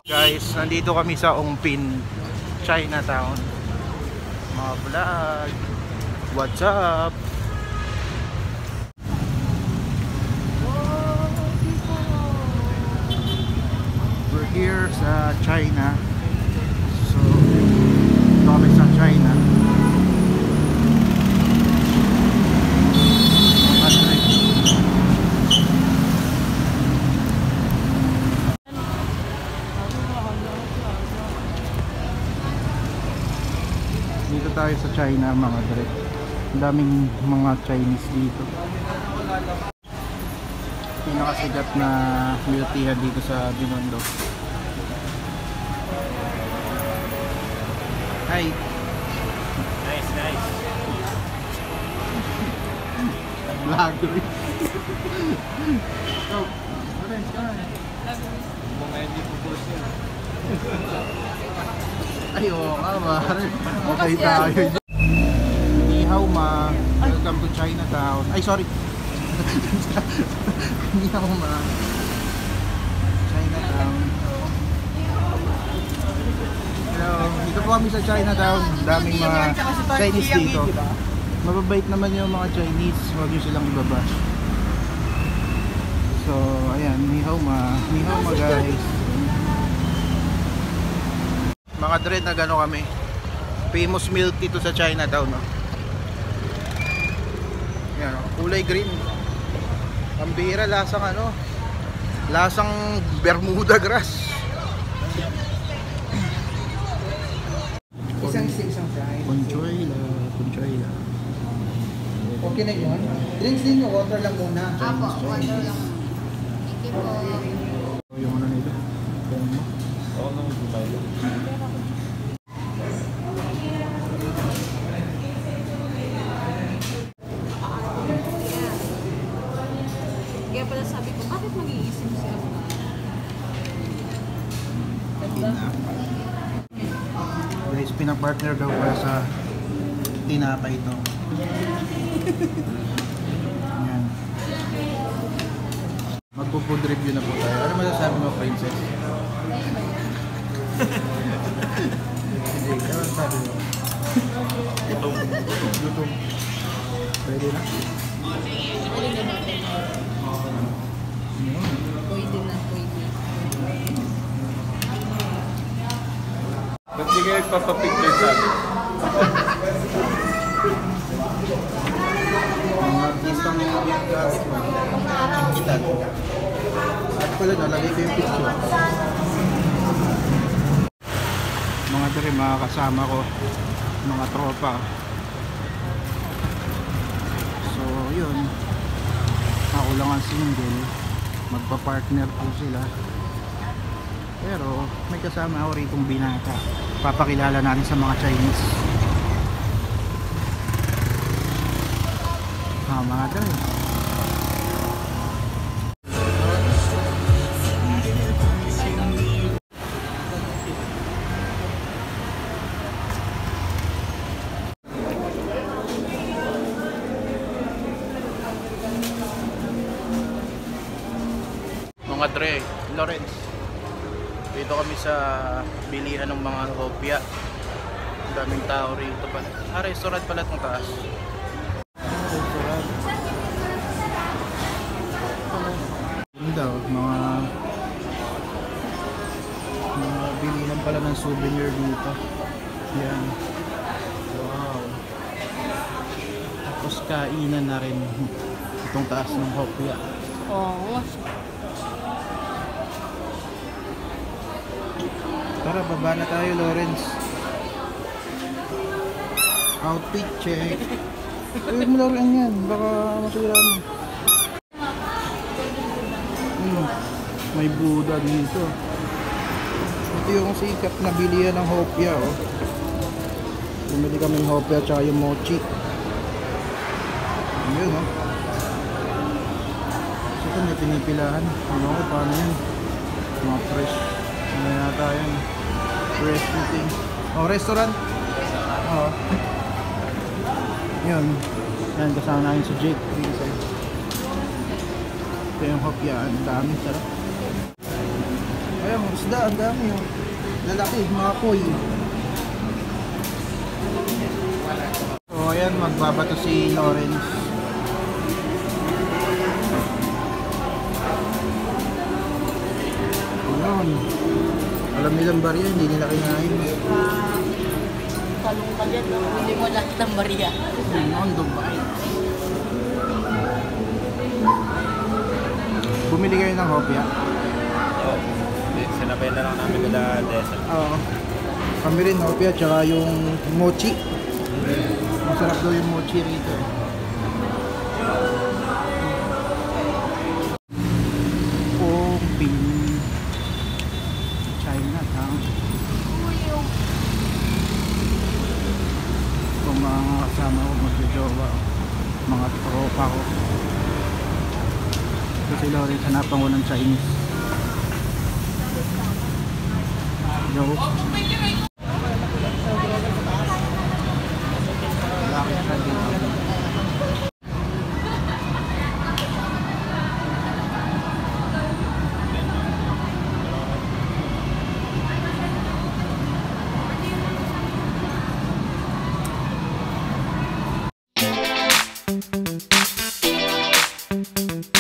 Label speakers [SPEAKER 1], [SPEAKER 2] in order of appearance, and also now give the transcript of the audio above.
[SPEAKER 1] Guys, nandito kami sa Ongpin, Chinatown. Mga vlog, what's up? We're here sa China. So, dito kami sa China. Dito tayo sa China mga dre. Ang daming mga Chinese dito. Pinakasigat na miltihan dito sa Binondo. Hi.
[SPEAKER 2] Nice, nice.
[SPEAKER 1] Vlogger.
[SPEAKER 2] So, mga hindi po po siya.
[SPEAKER 1] Ay, oo nga ba? Okay tayo. Ni hao ma. Welcome to Chinatown. Ay, sorry. Ni hao ma. Chinatown. Hello. Dito po kami sa Chinatown. Daming mga Chinese dito. Mababait naman yung mga Chinese. Huwag nyo silang ibabash. So, ayan. Ni hao ma. Ni hao ma guys. Mga dread na gano kami. Famous milk dito sa Chinatown, no? Yan, no? Kulay green. Ang bihira, lasang ano? Lasang Bermuda grass.
[SPEAKER 3] Isang fry.
[SPEAKER 1] Conchuela, conchuela.
[SPEAKER 3] Okay na yun? Drinks din yung water lang muna.
[SPEAKER 4] Apo, water lang. Thank you po.
[SPEAKER 1] Yung ano nito?
[SPEAKER 2] Oo naman po tayo.
[SPEAKER 4] Kaya pala sabi ko, bakit mag-iisip siya?
[SPEAKER 1] Guys, pinapartner daw para sa tinapay ito. Ayan. Magpo-food review na po tayo. Ano masasabi mo, princess? Hindi, ano sabi mo? Gutom. Gutom. Pwede na?
[SPEAKER 4] Pwede na, pwede.
[SPEAKER 2] Ba't di kayo papapicture sa akin?
[SPEAKER 1] Mga artistang gamit mo. Ilan. At pala nalagay ko yung picture. Mga dere, mga kasama ko, mga tropa. So yun, ako lang ang single, magpa-partner po sila. Pero may kasama ako ritong binata. Papakilala natin sa mga Chinese. Mga dere. Mga dre, Lawrence. Dito kami sa bilihan ng mga hopya. Ang daming tao rito pa. Restaurant pala itong taas. Restaurant. Yun daw, mga bilihan pala ng souvenir dito. Yan. Wow. Tapos kainan na rin itong taas ng hopya.
[SPEAKER 4] Oo.
[SPEAKER 1] Tara, baba na tayo, Lawrence. Outfit check. Uy, mo Lawrence yan. Baka masira mo. May Buddha dito. Ito yung sikat na bilihan ng hopya, oh. Bumili kami ng hopya tsaka yung mochi. Yun, oh. So, ito may pinipilahan. Ano ko, paano yan? Mga fresh. Ano natin? tayo. Restaurant. Oh, restaurant. Oo. Yun. Yan, kasama namin si Jake. Ito yung hopya. Ang dami. Sarap. Ayun, isda. Ang dami. Oh. Lalaki. Mga koy. So, ayan. Magbabato si Lawrence. Ayun. Alam nilang barya. Hindi nila kinain.
[SPEAKER 4] Talong ka dyan, no? Hindi mo lahat ng Maria.
[SPEAKER 1] On Dubai. Bumili kayo ng hopya?
[SPEAKER 2] Sinabay na lang namin nila desert.
[SPEAKER 1] Oo. Kami rin hopya tsaka yung mochi. Masarap daw yung mochi rito. Ping Chinatown. Kung mga kasama ko magjojowa, mga tropa ko. Kasi Lawrence, hanapan ko ng Chinese. Joke. Laki siya dito.
[SPEAKER 5] Thank you.